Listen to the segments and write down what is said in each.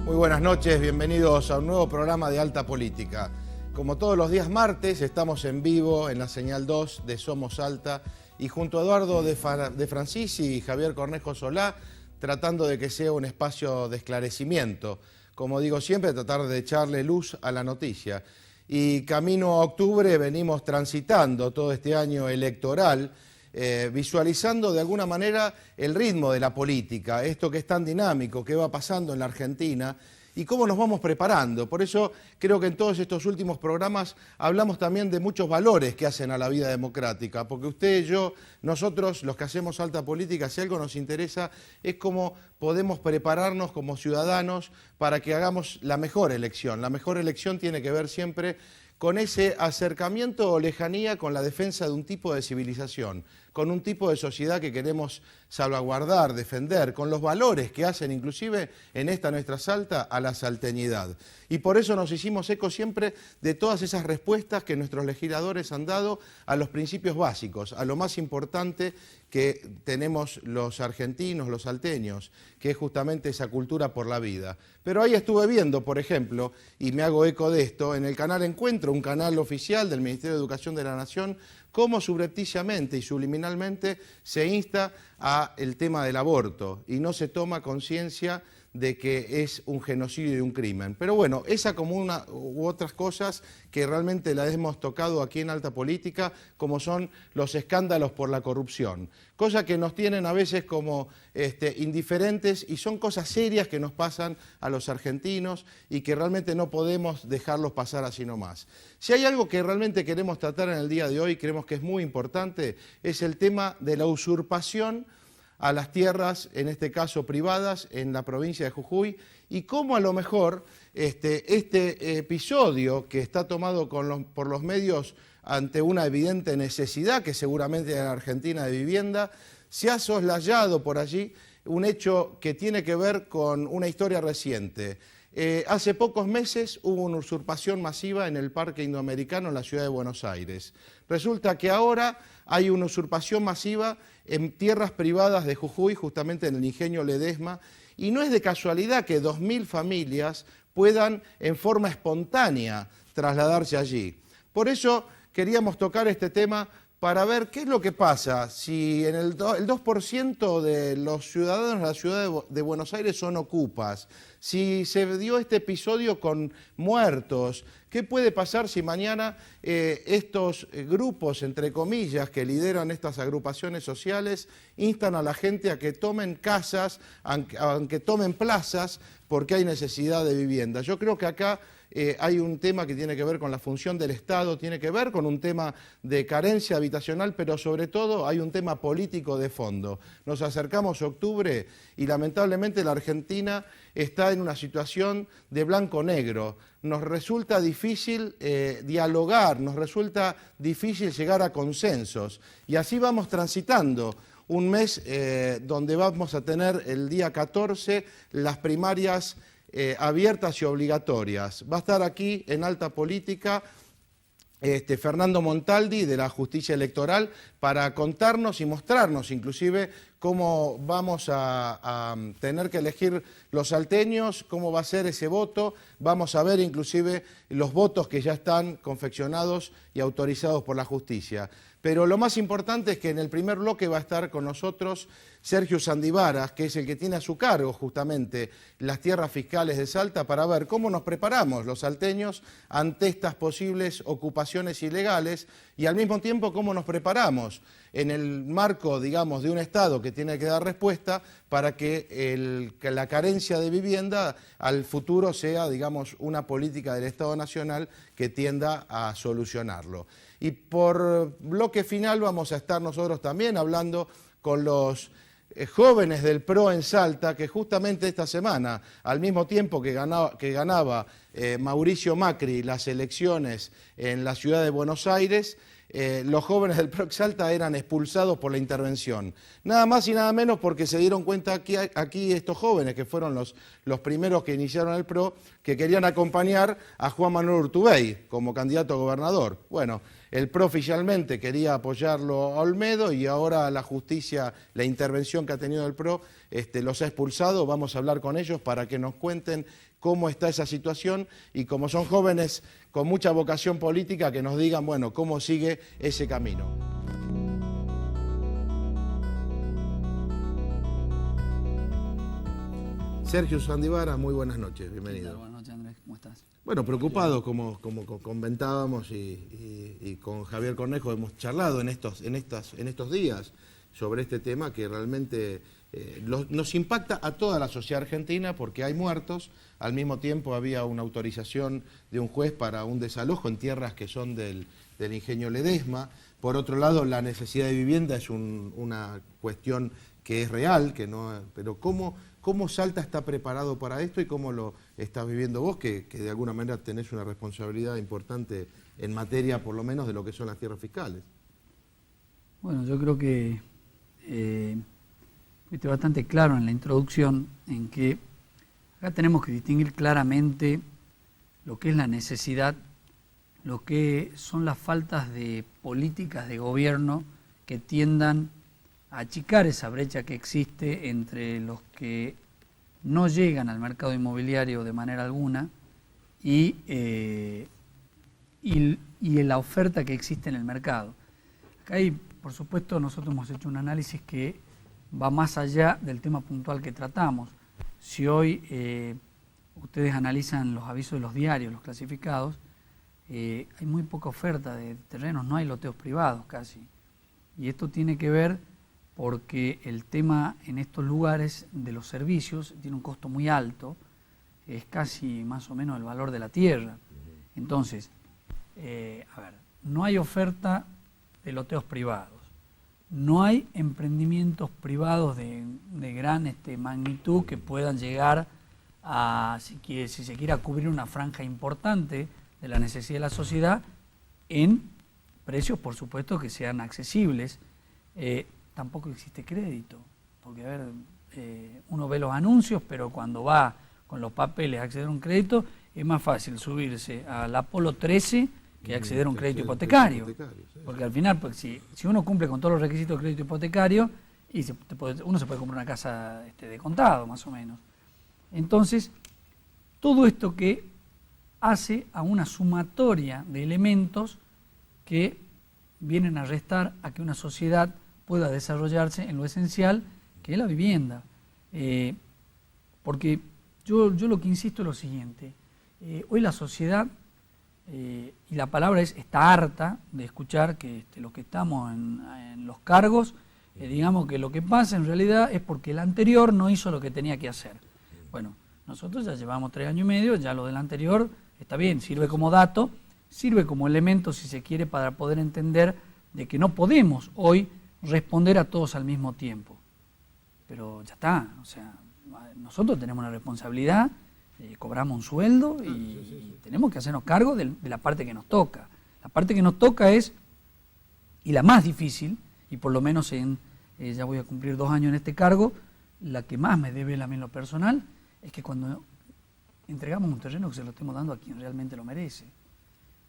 Muy buenas noches, bienvenidos a un nuevo programa de Alta Política. Como todos los días martes, estamos en vivo en la señal 2 de Somos Alta y junto a Eduardo de Francisi y Javier Cornejo Solá, tratando de que sea un espacio de esclarecimiento. Como digo siempre, tratar de echarle luz a la noticia. Y camino a octubre venimos transitando todo este año electoral, visualizando de alguna manera el ritmo de la política, esto que es tan dinámico, qué va pasando en la Argentina y cómo nos vamos preparando. Por eso creo que en todos estos últimos programas hablamos también de muchos valores que hacen a la vida democrática, porque usted y yo, nosotros los que hacemos alta política, si algo nos interesa es cómo podemos prepararnos como ciudadanos para que hagamos la mejor elección. La mejor elección tiene que ver siempre con ese acercamiento o lejanía con la defensa de un tipo de civilización, con un tipo de sociedad que queremos salvaguardar, defender, con los valores que hacen inclusive en esta nuestra Salta a la salteñidad. Y por eso nos hicimos eco siempre de todas esas respuestas que nuestros legisladores han dado a los principios básicos, a lo más importante que tenemos los argentinos, los salteños, que es justamente esa cultura por la vida. Pero ahí estuve viendo, por ejemplo, y me hago eco de esto, en el canal Encuentro, un canal oficial del Ministerio de Educación de la Nación, cómo subrepticiamente y subliminalmente se insta al tema del aborto y no se toma conciencia de que es un genocidio y un crimen. Pero bueno, esa como una u otras cosas que realmente las hemos tocado aquí en Alta Política, como son los escándalos por la corrupción. Cosas que nos tienen a veces como indiferentes y son cosas serias que nos pasan a los argentinos y que realmente no podemos dejarlos pasar así nomás. Si hay algo que realmente queremos tratar en el día de hoy, creemos que es muy importante, es el tema de la usurpación a las tierras, en este caso privadas, en la provincia de Jujuy, y cómo a lo mejor este episodio que está tomado por los medios ante una evidente necesidad que seguramente hay en Argentina de vivienda, se ha soslayado por allí un hecho que tiene que ver con una historia reciente. Hace pocos meses hubo una usurpación masiva en el Parque Indoamericano en la ciudad de Buenos Aires. Resulta que ahora hay una usurpación masiva en tierras privadas de Jujuy, justamente en el ingenio Ledesma, y no es de casualidad que 2.000 familias puedan en forma espontánea trasladarse allí. Por eso queríamos tocar este tema para ver qué es lo que pasa si en el 2% de los ciudadanos de la ciudad de Buenos Aires son ocupas, si se dio este episodio con muertos, qué puede pasar si mañana estos grupos, entre comillas, que lideran estas agrupaciones sociales, instan a la gente a que tomen casas, aunque tomen plazas, porque hay necesidad de vivienda. Yo creo que acá hay un tema que tiene que ver con la función del Estado, tiene que ver con un tema de carencia habitacional, pero sobre todo hay un tema político de fondo. Nos acercamos a octubre y lamentablemente la Argentina está en una situación de blanco-negro. Nos resulta difícil dialogar, nos resulta difícil llegar a consensos y así vamos transitando. Un mes donde vamos a tener el día 14 las primarias abiertas y obligatorias. Va a estar aquí en Alta Política Fernando Montaldi de la Justicia Electoral para contarnos y mostrarnos inclusive cómo vamos a tener que elegir los salteños, cómo va a ser ese voto. Vamos a ver inclusive los votos que ya están confeccionados y autorizados por la justicia. Pero lo más importante es que en el primer bloque va a estar con nosotros Sergio Sandivaras, que es el que tiene a su cargo justamente las tierras fiscales de Salta, para ver cómo nos preparamos los salteños ante estas posibles ocupaciones ilegales y al mismo tiempo cómo nos preparamos en el marco, digamos, de un Estado que tiene que dar respuesta para que la carencia de vivienda al futuro sea, digamos, una política del Estado Nacional que tienda a solucionarlo. Y por bloque final vamos a estar nosotros también hablando con los jóvenes del PRO en Salta, que justamente esta semana, al mismo tiempo que ganaba Mauricio Macri las elecciones en la ciudad de Buenos Aires, los jóvenes del PRO en Salta eran expulsados por la intervención. Nada más y nada menos porque se dieron cuenta aquí estos jóvenes, que fueron los primeros que iniciaron el PRO, que querían acompañar a Juan Manuel Urtubey como candidato a gobernador. Bueno, El PRO oficialmente quería apoyarlo a Olmedo y ahora la justicia, la intervención que ha tenido el PRO, los ha expulsado. Vamos a hablar con ellos para que nos cuenten cómo está esa situación y como son jóvenes con mucha vocación política, que nos digan, bueno, cómo sigue ese camino. Sergio Sandivara, muy buenas noches, bienvenido. Buenas noches, Andrés, ¿cómo estás? Bueno, preocupado, como comentábamos y con Javier Cornejo hemos charlado en estos días sobre este tema que realmente nos impacta a toda la sociedad argentina porque hay muertos. Al mismo tiempo había una autorización de un juez para un desalojo en tierras que son del ingenio Ledesma. Por otro lado, la necesidad de vivienda es una cuestión que es real, pero ¿cómo Salta está preparado para esto y cómo lo estás viviendo vos, que de alguna manera tenés una responsabilidad importante en materia, por lo menos, de lo que son las tierras fiscales? Bueno, yo creo que fuiste bastante claro en la introducción en que acá tenemos que distinguir claramente lo que es la necesidad, lo que son las faltas de políticas de gobierno que tiendan a achicar esa brecha que existe entre los que no llegan al mercado inmobiliario de manera alguna y la oferta que existe en el mercado. Acá hay, por supuesto, nosotros hemos hecho un análisis que va más allá del tema puntual que tratamos. Si hoy ustedes analizan los avisos de los diarios, los clasificados, hay muy poca oferta de terrenos, no hay loteos privados casi. Y esto tiene que ver porque el tema en estos lugares de los servicios tiene un costo muy alto, es casi más o menos el valor de la tierra. Entonces, no hay oferta de loteos privados, no hay emprendimientos privados de gran magnitud que puedan llegar a, si se quiera, cubrir una franja importante de la necesidad de la sociedad en precios, por supuesto, que sean accesibles. Tampoco existe crédito, porque uno ve los anuncios, pero cuando va con los papeles a acceder a un crédito, es más fácil subirse al Apolo 13 que acceder a un crédito hipotecario. Porque al final, pues, si uno cumple con todos los requisitos de crédito hipotecario, uno se puede comprar una casa de contado, más o menos. Entonces, todo esto que hace a una sumatoria de elementos que vienen a restar a que una sociedad pueda desarrollarse en lo esencial, que es la vivienda. Porque yo lo que insisto es lo siguiente, hoy la sociedad, y la palabra está harta de escuchar que los que estamos en los cargos, digamos que lo que pasa en realidad es porque el anterior no hizo lo que tenía que hacer. Bueno, nosotros ya llevamos 3 años y medio, ya lo del anterior está bien, sirve como dato, sirve como elemento, si se quiere, para poder entender de que no podemos hoy responder a todos al mismo tiempo. Pero ya está, o sea, nosotros tenemos una responsabilidad, cobramos un sueldo y tenemos que hacernos cargo de la parte que nos toca. La parte que nos toca es, y la más difícil, y por lo menos ya voy a cumplir 2 años en este cargo, la que más me debe a mí en lo personal, es que cuando entregamos un terreno que se lo estemos dando a quien realmente lo merece.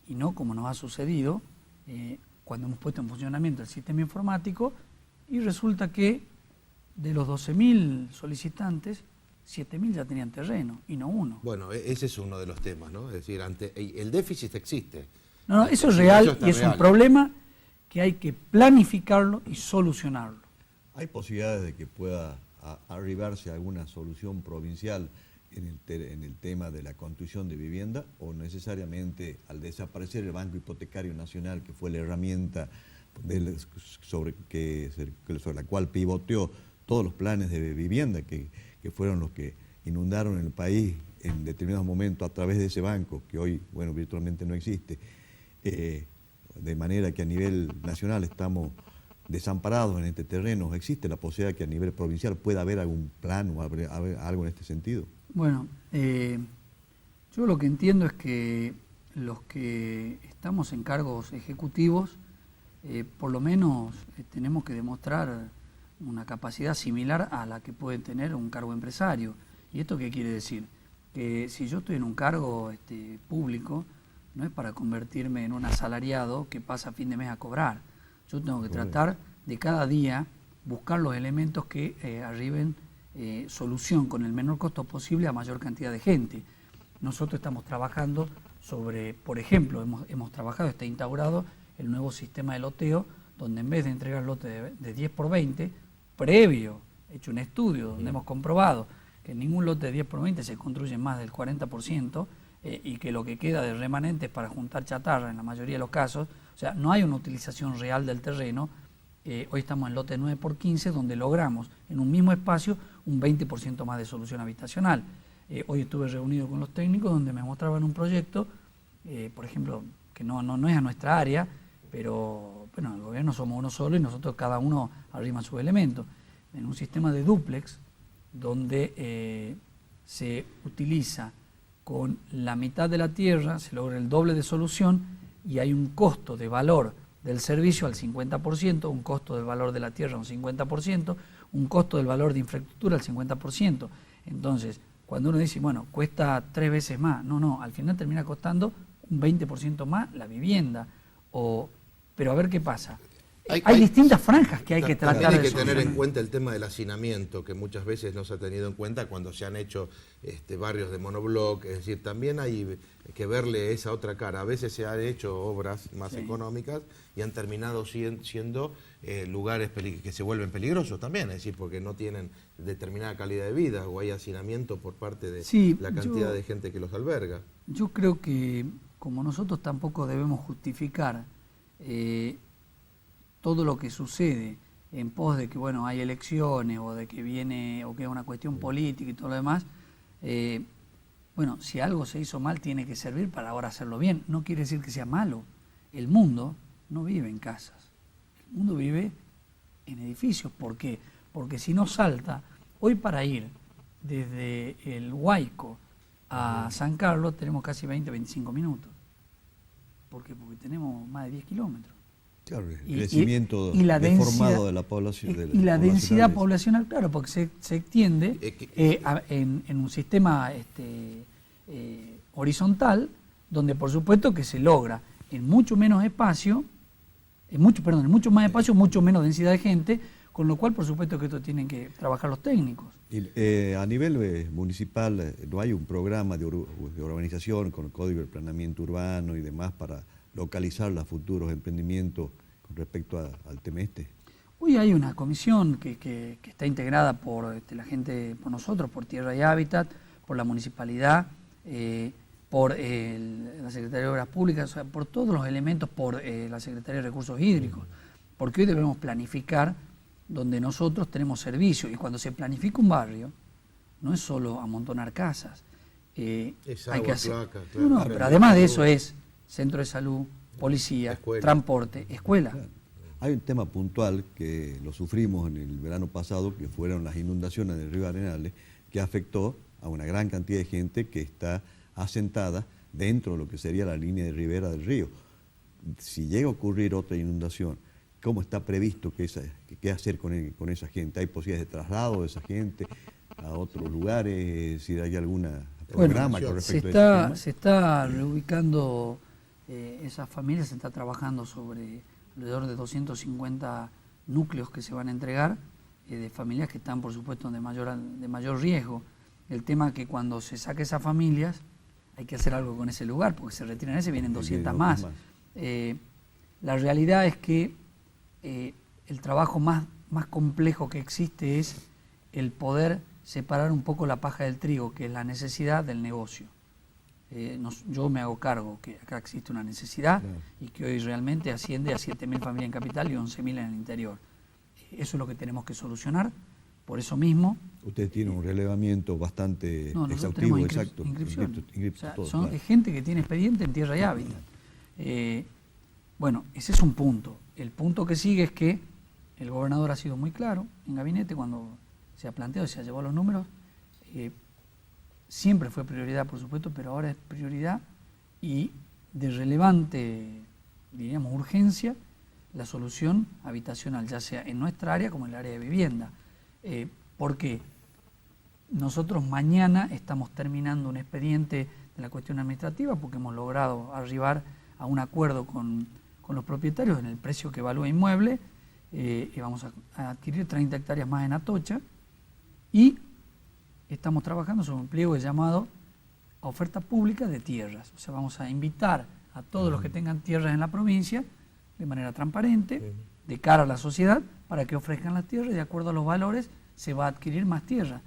Y no como nos ha sucedido, cuando hemos puesto en funcionamiento el sistema informático y resulta que de los 12.000 solicitantes, 7.000 ya tenían terreno y no uno. Bueno, ese es uno de los temas, ¿no? Es decir, el déficit existe. No, eso es real y es un problema que hay que planificarlo y solucionarlo. ¿Hay posibilidades de que pueda arribarse a alguna solución provincial en el tema de la construcción de vivienda, o necesariamente al desaparecer el Banco Hipotecario Nacional, que fue la herramienta sobre la cual pivoteó todos los planes de vivienda que fueron los que inundaron el país en determinados momentos a través de ese banco, que hoy, bueno, virtualmente no existe, de manera que a nivel nacional estamos desamparados en este terreno? ¿Existe la posibilidad que a nivel provincial pueda haber algún plan o algo en este sentido? Bueno, yo lo que entiendo es que los que estamos en cargos ejecutivos, por lo menos tenemos que demostrar una capacidad similar a la que puede tener un cargo empresario. ¿Y esto qué quiere decir? Que si yo estoy en un cargo público, no es para convertirme en un asalariado que pasa a fin de mes a cobrar. Yo tengo que tratar de cada día buscar los elementos que arriben solución con el menor costo posible a mayor cantidad de gente. Nosotros estamos trabajando sobre, por ejemplo, hemos trabajado, está instaurado el nuevo sistema de loteo, donde en vez de entregar lotes de 10 por 20, previo, hecho un estudio donde hemos comprobado que en ningún lote de 10 por 20 se construye más del 40%, y que lo que queda de remanente es para juntar chatarra en la mayoría de los casos, o sea, no hay una utilización real del terreno. Hoy estamos en lote 9 por 15, donde logramos en un mismo espacio un 20% más de solución habitacional. Hoy estuve reunido con los técnicos donde me mostraban un proyecto, por ejemplo, que no es a nuestra área, pero bueno, el gobierno somos uno solo y nosotros cada uno arrima sus elementos. En un sistema de dúplex donde se utiliza con la mitad de la tierra, se logra el doble de solución y hay un costo de valor del servicio al 50%, un costo del valor de la tierra un 50%, un costo del valor de infraestructura al 50%. Entonces, cuando uno dice, bueno, cuesta 3 veces más, no, al final termina costando un 20% más la vivienda. Pero a ver qué pasa. Hay distintas franjas que hay que tratar de También hay que tener solucionar. en cuenta el tema del hacinamiento, que muchas veces no se ha tenido en cuenta cuando se han hecho barrios de monobloc. Es decir, también hay que verle esa otra cara. A veces se han hecho obras más económicas y han terminado siendo lugares que se vuelven peligrosos también, es decir, porque no tienen determinada calidad de vida o hay hacinamiento por parte de la cantidad de gente que los alberga. Yo creo que como nosotros tampoco debemos justificar todo lo que sucede en pos de que bueno hay elecciones o de que viene o que es una cuestión política y todo lo demás, bueno, si algo se hizo mal tiene que servir para ahora hacerlo bien. No quiere decir que sea malo. El mundo no vive en casas, el mundo vive en edificios. ¿Por qué? Porque si no Salta, hoy para ir desde el Huayco a San Carlos tenemos casi 20-25 minutos. ¿Por qué? Porque tenemos más de 10 kilómetros. Claro, el crecimiento y la deformado de la población. Y la densidad poblacional, claro, porque se extiende en un sistema horizontal, donde por supuesto que se logra en mucho menos espacio, en mucho más espacio, mucho menos densidad de gente, con lo cual por supuesto que esto tienen que trabajar los técnicos. Y, a nivel municipal, ¿no hay un programa de urbanización con el Código de Planeamiento Urbano y demás para localizar los futuros emprendimientos con respecto al tema este? Hoy hay una comisión que está integrada por la gente, por nosotros, por Tierra y Hábitat, por la municipalidad, por la Secretaría de Obras Públicas, o sea, por todos los elementos, por la Secretaría de Recursos Hídricos, porque hoy debemos planificar donde nosotros tenemos servicio, y cuando se planifica un barrio, no es solo amontonar casas, Es hay agua, que hacer... placa, No, pero además de eso es centro de salud, policía, escuela, transporte, escuela. Claro. Hay un tema puntual que lo sufrimos en el verano pasado, que fueron las inundaciones del río Arenales, que afectó a una gran cantidad de gente que está asentada dentro de lo que sería la línea de ribera del río. Si llega a ocurrir otra inundación, ¿cómo está previsto qué hacer con esa gente? ¿Hay posibilidades de traslado de esa gente a otros lugares? Si hay algún programa con respecto a ese tema. Se está reubicando esas familias, se está trabajando sobre alrededor de 250 núcleos que se van a entregar, de familias que están por supuesto de mayor riesgo. El tema es que cuando se saque esas familias hay que hacer algo con ese lugar, porque se retiran ese, vienen 200 más. La realidad es que el trabajo más complejo que existe es el poder separar un poco la paja del trigo, que es la necesidad del negocio. Yo me hago cargo que acá existe una necesidad, claro, y que hoy realmente asciende a 7.000 familias en capital y 11.000 en el interior. Eso es lo que tenemos que solucionar. Por eso mismo... Usted tiene un relevamiento bastante exhaustivo, exacto. Son gente que tiene expediente en Tierra y Hábitat. Bueno, ese es un punto. El punto que sigue es que el gobernador ha sido muy claro en gabinete cuando se ha planteado y se ha llevado los números. Siempre fue prioridad, por supuesto, pero ahora es prioridad y de relevante, diríamos, urgencia, la solución habitacional, ya sea en nuestra área como en el área de vivienda. Porque nosotros mañana estamos terminando un expediente de la cuestión administrativa, porque hemos logrado arribar a un acuerdo con los propietarios en el precio que evalúa inmueble, y vamos a adquirir 30 hectáreas más en Atocha, y estamos trabajando sobre un pliego llamado oferta pública de tierras. O sea, vamos a invitar a todos los que tengan tierras en la provincia de manera transparente, de cara a la sociedad, para que ofrezcan las tierras y de acuerdo a los valores se va a adquirir más tierra.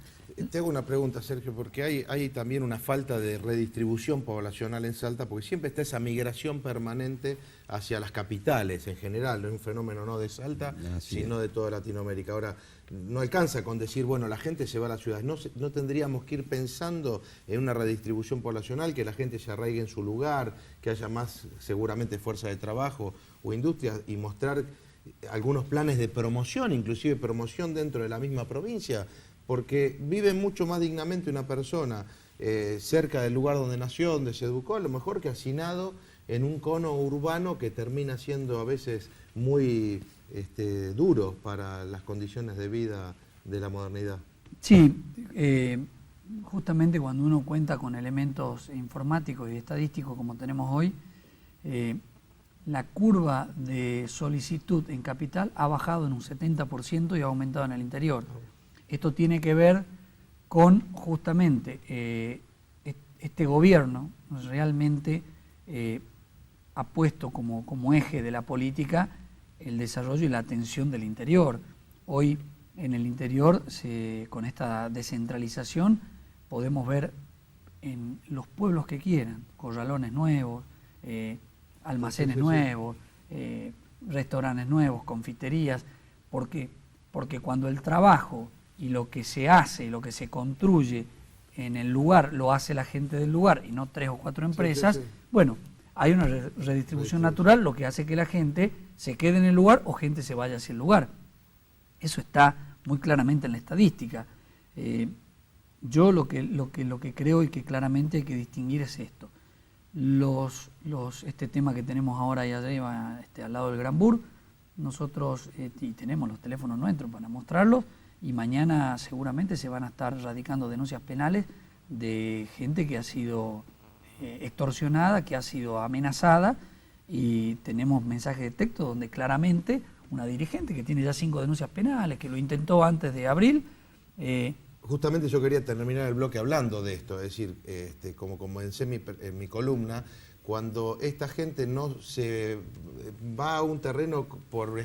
Te hago una pregunta, Sergio, porque hay también una falta de redistribución poblacional en Salta, porque siempre está esa migración permanente hacia las capitales en general, no es un fenómeno no de Salta, sino de toda Latinoamérica. Ahora, no alcanza con decir, bueno, la gente se va a las ciudades, no tendríamos que ir pensando en una redistribución poblacional, que la gente se arraigue en su lugar, que haya más seguramente fuerza de trabajo o industria, y mostrar algunos planes de promoción, inclusive promoción dentro de la misma provincia, porque vive mucho más dignamente una persona cerca del lugar donde nació, donde se educó, a lo mejor que hacinado en un cono urbano que termina siendo a veces muy duro para las condiciones de vida de la modernidad. Sí, justamente cuando uno cuenta con elementos informáticos y estadísticos como tenemos hoy, la curva de solicitud en capital ha bajado en un 70% y ha aumentado en el interior. Esto tiene que ver con justamente este gobierno realmente ha puesto como eje de la política el desarrollo y la atención del interior. Hoy en el interior, con esta descentralización, podemos ver en los pueblos que quieran, corralones nuevos, almacenes nuevos, restaurantes nuevos, confiterías, porque cuando el trabajo y lo que se hace, lo que se construye en el lugar, lo hace la gente del lugar y no 3 o 4 empresas, bueno, hay una redistribución natural, lo que hace que la gente se quede en el lugar o gente se vaya hacia el lugar. Eso está muy claramente en la estadística. Yo lo que creo y que claramente hay que distinguir es esto. Este tema que tenemos ahora ahí arriba, al lado del Gran Bur, nosotros y tenemos los teléfonos nuestros para mostrarlos, y mañana seguramente se van a estar radicando denuncias penales de gente que ha sido extorsionada, que ha sido amenazada, y tenemos mensajes de texto donde claramente una dirigente que tiene ya 5 denuncias penales, que lo intentó antes de abril. Justamente yo quería terminar el bloque hablando de esto, es decir, como comencé en mi columna, cuando esta gente no se va a un terreno por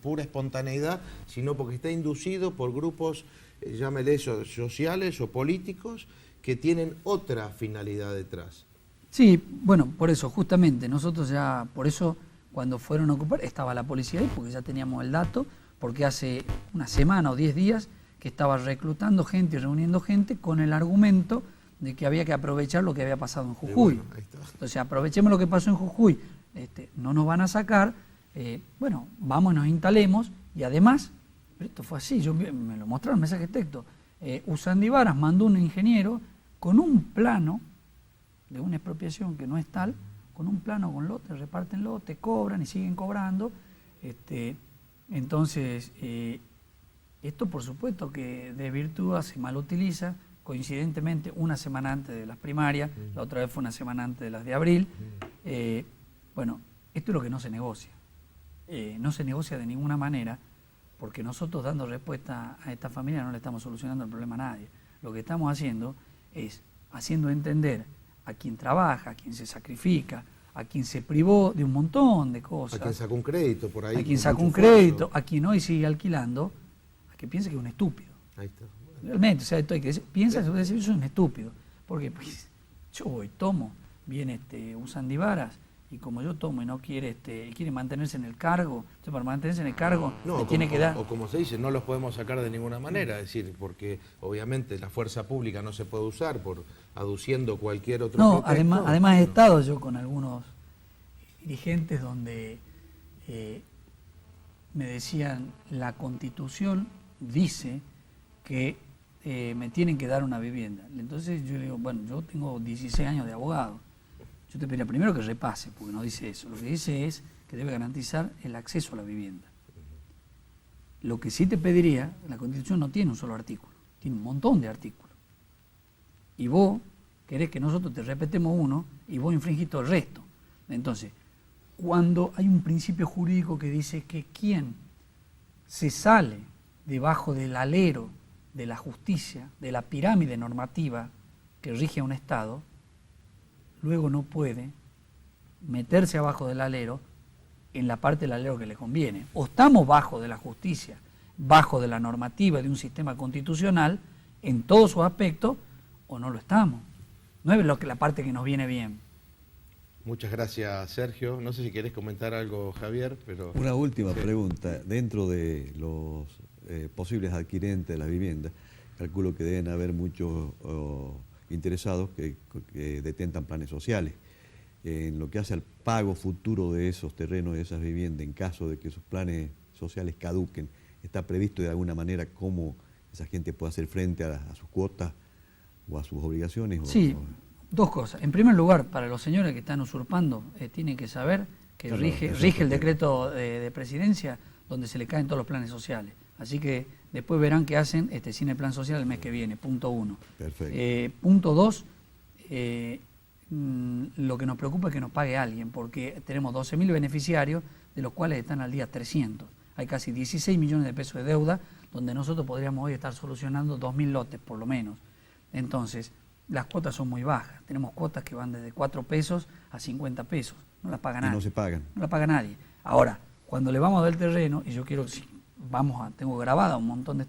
pura espontaneidad, sino porque está inducido por grupos, llámele sociales o políticos, que tienen otra finalidad detrás. Sí, bueno, por eso, justamente, nosotros ya, por eso, cuando fueron a ocupar, estaba la policía ahí, porque ya teníamos el dato, porque hace una semana o 10 días que estaba reclutando gente y reuniendo gente con el argumento de que había que aprovechar lo que había pasado en Jujuy. Bueno, entonces, aprovechemos lo que pasó en Jujuy, no nos van a sacar, bueno, vamos y nos instalemos, y además, esto fue así, me lo mostraron, mensaje de texto, Usandi Varas mandó un ingeniero con un plano de una expropiación que no es tal, con un plano con lotes, reparten lotes, cobran y siguen cobrando. Entonces, esto por supuesto que de Virtua se mal utiliza, coincidentemente una semana antes de las primarias, la otra vez fue una semana antes de las de abril. Bueno, esto es lo que no se negocia. No se negocia de ninguna manera, porque nosotros dando respuesta a esta familia no le estamos solucionando el problema a nadie. Lo que estamos haciendo es haciendo entender a quien trabaja, a quien se sacrifica, a quien se privó de un montón de cosas. A quien sacó un crédito por ahí. A quien sacó un crédito, a quien hoy sigue alquilando, a que piense que es un estúpido. Ahí está. Realmente, o sea, esto hay que decir, piensa que yo soy un estúpido. Porque pues, yo voy, tomo, viene Usandi Varas, y como yo tomo y no quiere mantenerse en el cargo, entonces para mantenerse en el cargo tiene que dar... O como se dice, no los podemos sacar de ninguna manera, es decir, porque obviamente la fuerza pública no se puede usar por aduciendo cualquier otro pretexto. Además he estado yo con algunos dirigentes donde me decían, la Constitución dice que me tienen que dar una vivienda. Entonces yo le digo, bueno, yo tengo 16 años de abogado. Yo te pediría primero que repase, porque no dice eso. Lo que dice es que debe garantizar el acceso a la vivienda. Lo que sí te pediría, la Constitución no tiene un solo artículo, tiene un montón de artículos. Y vos querés que nosotros te respetemos uno y vos infringís todo el resto. Entonces, cuando hay un principio jurídico que dice que quien se sale debajo del alero de la justicia, de la pirámide normativa que rige a un Estado, luego no puede meterse abajo del alero en la parte del alero que le conviene. O estamos bajo de la justicia, bajo de la normativa de un sistema constitucional en todos sus aspectos, o no lo estamos. No es la parte que nos viene bien. Muchas gracias, Sergio. No sé si querés comentar algo, Javier, pero... Una última pregunta. Dentro de los posibles adquirentes de la vivienda, calculo que deben haber muchos interesados que detentan planes sociales. En lo que hace al pago futuro de esos terrenos, de esas viviendas, en caso de que esos planes sociales caduquen, ¿está previsto de alguna manera cómo esa gente puede hacer frente a sus cuotas o a sus obligaciones? Sí, dos cosas. En primer lugar, para los señores que están usurpando, tienen que saber que rige el decreto de presidencia donde se le caen todos los planes sociales. Así que después verán qué hacen sin el plan social el mes que viene, punto 1. Perfecto. Punto 2, lo que nos preocupa es que nos pague alguien, porque tenemos 12.000 beneficiarios, de los cuales están al día 300. Hay casi 16 millones de pesos de deuda, donde nosotros podríamos hoy estar solucionando 2.000 lotes por lo menos. Entonces, las cuotas son muy bajas. Tenemos cuotas que van desde 4 pesos a 50 pesos. No las paga nadie. No se pagan. No las paga nadie. Ahora, cuando le vamos a dar el terreno, y yo quiero, tengo grabada un montón de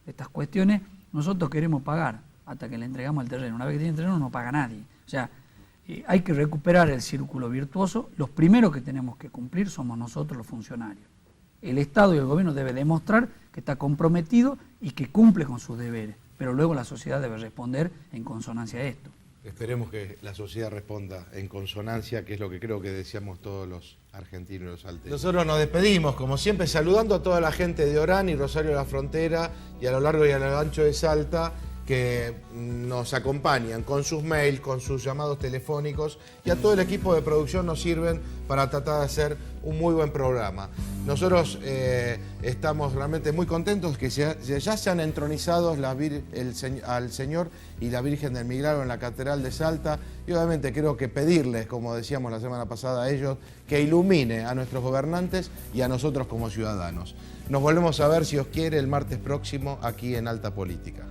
estas cuestiones, nosotros queremos pagar hasta que le entregamos el terreno. Una vez que tiene el terreno no paga nadie. O sea, hay que recuperar el círculo virtuoso. Los primeros que tenemos que cumplir somos nosotros los funcionarios. El Estado y el gobierno debe demostrar que está comprometido y que cumple con sus deberes, pero luego la sociedad debe responder en consonancia a esto. Esperemos que la sociedad responda en consonancia, que es lo que creo que deseamos todos los argentinos y los salteños. Nosotros nos despedimos, como siempre, saludando a toda la gente de Orán y Rosario de la Frontera y a lo largo y a lo ancho de Salta, que nos acompañan con sus mails, con sus llamados telefónicos, y a todo el equipo de producción nos sirven para tratar de hacer un muy buen programa. Nosotros estamos realmente muy contentos que ya se han entronizado al Señor y la Virgen del Milagro en la Catedral de Salta, y obviamente creo que pedirles, como decíamos la semana pasada a ellos, que ilumine a nuestros gobernantes y a nosotros como ciudadanos. Nos volvemos a ver, si Dios quiere, el martes próximo aquí en Alta Política.